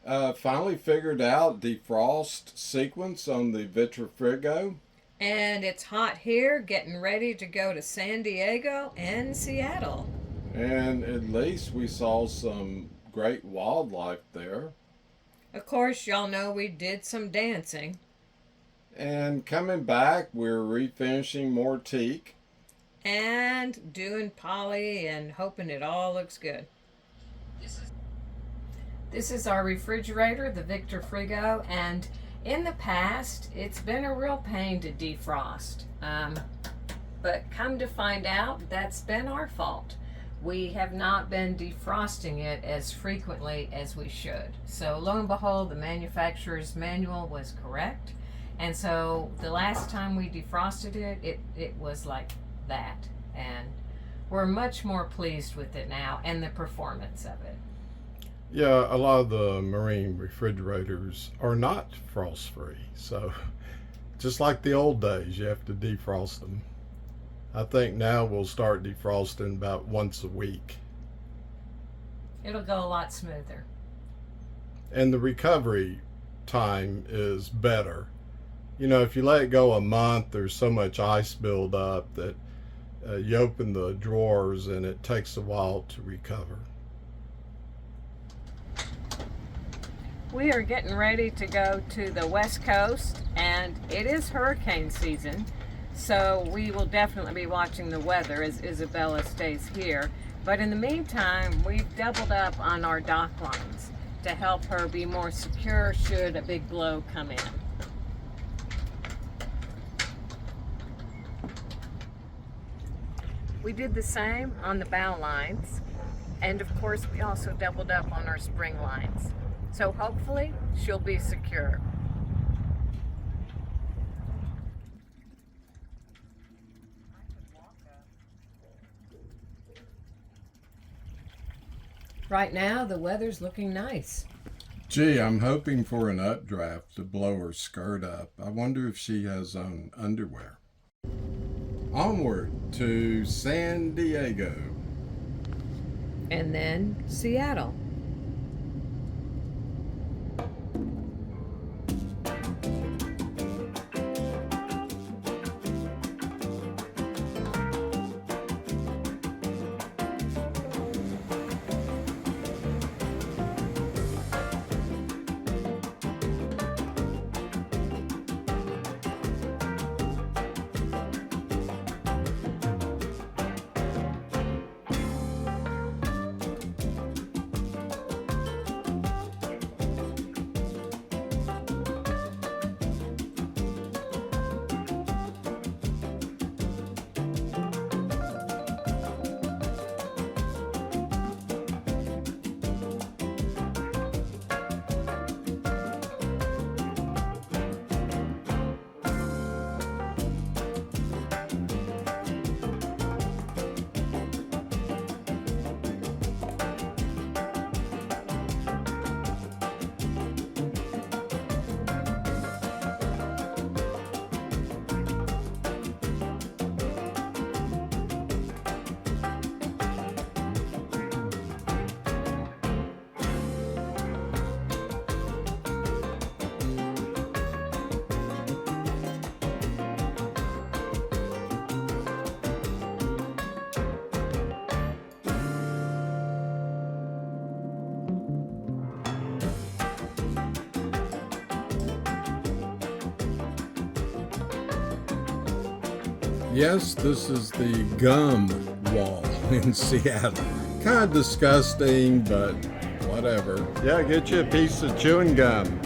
Finally figured out defrost sequence on the Vitrifrigo. And it's hot here, getting ready to go to San Diego and Seattle. And at least we saw some great wildlife there. Of course, y'all know we did some dancing. And coming back, we're refinishing more teak. And doing poly and hoping it all looks good. This is our refrigerator, the Victor Frigo, and in the past, it's been a real pain to defrost. But come to find out, that's been our fault. We have not been defrosting it as frequently as we should. So lo and behold, the manufacturer's manual was correct. And so the last time we defrosted it, it was like that. And we're much more pleased with it now and the performance of it. Yeah, a lot of the marine refrigerators are not frost free. So just like the old days, you have to defrost them. I think now we'll start defrosting about once a week. It'll go a lot smoother. And the recovery time is better. You know, if you let it go a month, there's so much ice build up that you open the drawers and it takes a while to recover. We are getting ready to go to the West Coast, and it is hurricane season, so we will definitely be watching the weather as Isabella stays here. But in the meantime, we've doubled up on our dock lines to help her be more secure should a big blow come in. We did the same on the bow lines, and of course we also doubled up on our spring lines. So hopefully she'll be secure. Right now the weather's looking nice. Gee, I'm hoping for an updraft to blow her skirt up. I wonder if she has on underwear. Onward to San Diego. And then Seattle. Yes, this is the gum wall in Seattle. Kind of disgusting, but whatever. Yeah, get you a piece of chewing gum.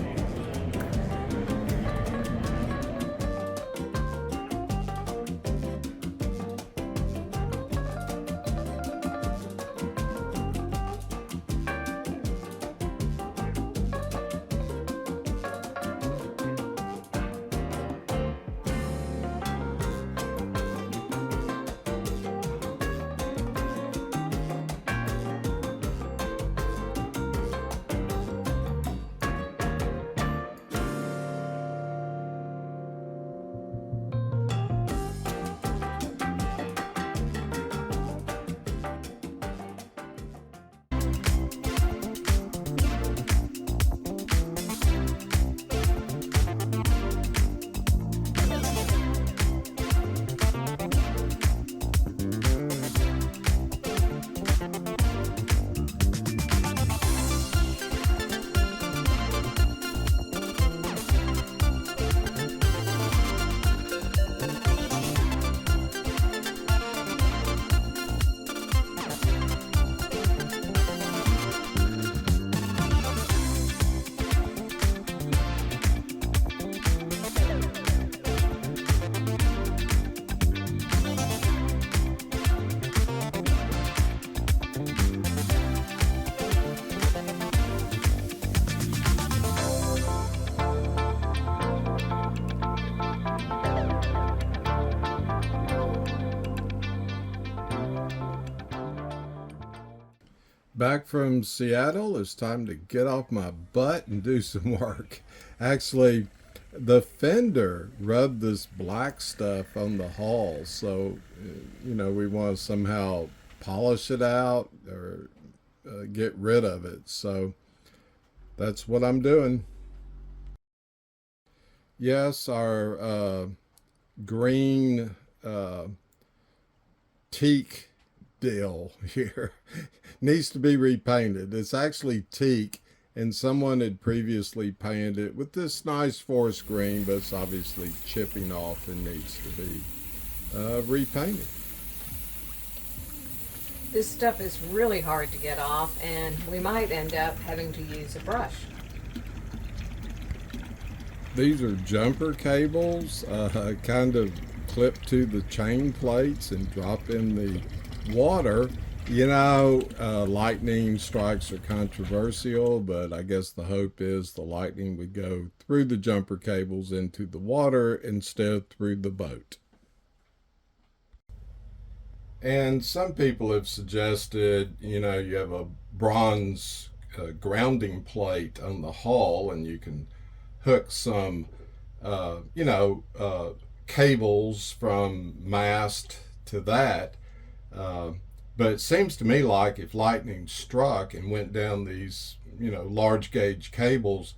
Back from Seattle, it's time to get off my butt and do some work. Actually, the fender rubbed this black stuff on the hull, so we want to somehow polish it out or get rid of it. So that's what I'm doing. Yes, our green teak deal here needs to be repainted. It's actually teak, and someone had previously painted it with this nice forest green, but it's obviously chipping off and needs to be repainted. This stuff is really hard to get off, and we might end up having to use a brush. These are jumper cables, kind of clipped to the chain plates and drop in the water. Lightning strikes are controversial, but I guess the hope is the lightning would go through the jumper cables into the water instead through the boat. And some people have suggested, you have a bronze grounding plate on the hull, and you can hook some, cables from mast to that. But it seems to me like if lightning struck and went down these, large gauge cables,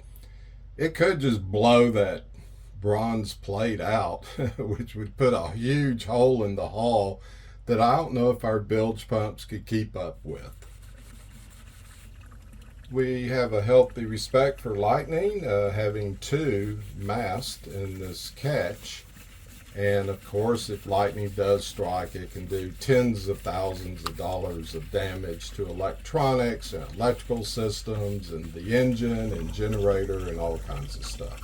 it could just blow that bronze plate out, which would put a huge hole in the hull that I don't know if our bilge pumps could keep up with. We have a healthy respect for lightning, having 2 masts in this catch. And of course, if lightning does strike, it can do tens of thousands of dollars of damage to electronics and electrical systems and the engine and generator and all kinds of stuff.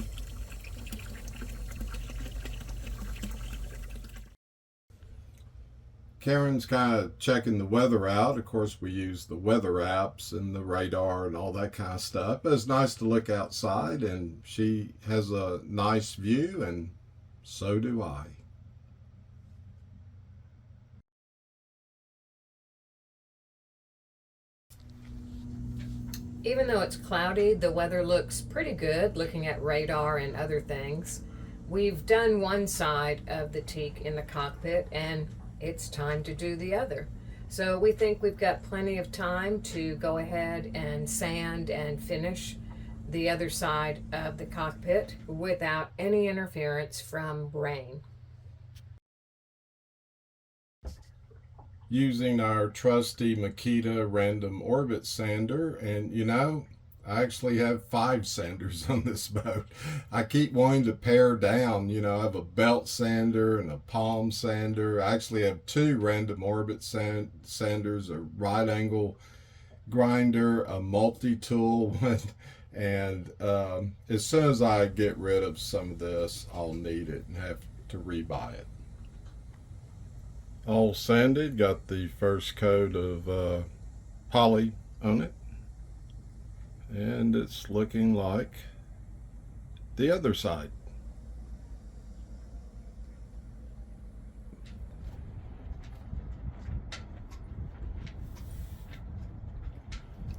Karen's kind of checking the weather out. Of course, we use the weather apps and the radar and all that kind of stuff. But it's nice to look outside, and she has a nice view, and so do I. Even though it's cloudy, the weather looks pretty good looking at radar and other things. We've done one side of the teak in the cockpit, and it's time to do the other. So we think we've got plenty of time to go ahead and sand and finish the other side of the cockpit without any interference from rain. Using our trusty Makita random orbit sander, and I actually have 5 sanders on this boat. I keep wanting to pare down. I have a belt sander and a palm sander. I actually have 2 random orbit sanders, a right angle grinder, a multi-tool one, and as soon as I get rid of some of this, I'll need it and have to rebuy it. All sanded, got the first coat of poly on it, and it's looking like the other side.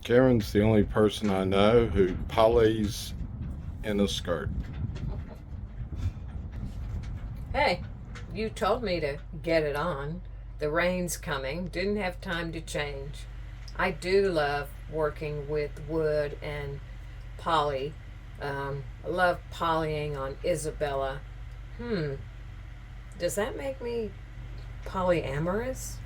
Karen's the only person I know who polys in a skirt. Hey, you told me to get it on. The rain's coming. Didn't have time to change. I do love working with wood and poly. I love polying on Isabella. Does that make me polyamorous?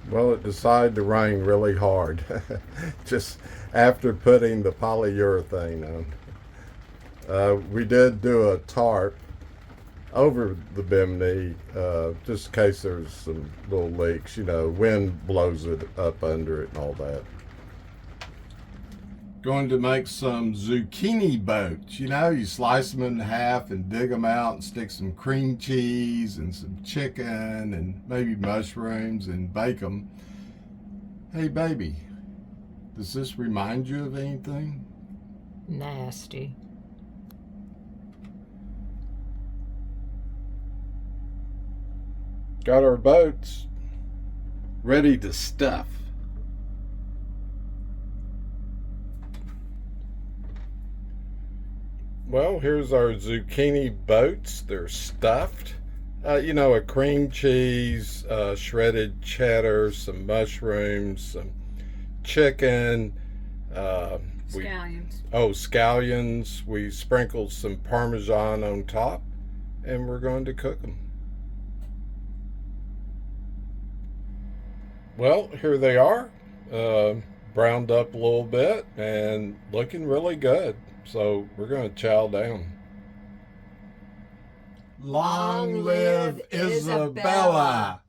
Well, it decided to rain really hard just after putting the polyurethane on. We did do a tarp over the bimini just in case there's some little leaks. You know, wind blows it up under it and all that. Going to make some zucchini boats. You know, you slice them in half and dig them out and stick some cream cheese and some chicken and maybe mushrooms and bake them. Hey baby, does this remind you of anything? Nasty. Got our boats ready to stuff. Well, here's our zucchini boats. They're stuffed. You know, a cream cheese, shredded cheddar, some mushrooms, some chicken. Scallions. Scallions. We sprinkled some Parmesan on top, and we're going to cook them. Well, here they are, browned up a little bit and looking really good. So we're going to chow down. Long live Isabella!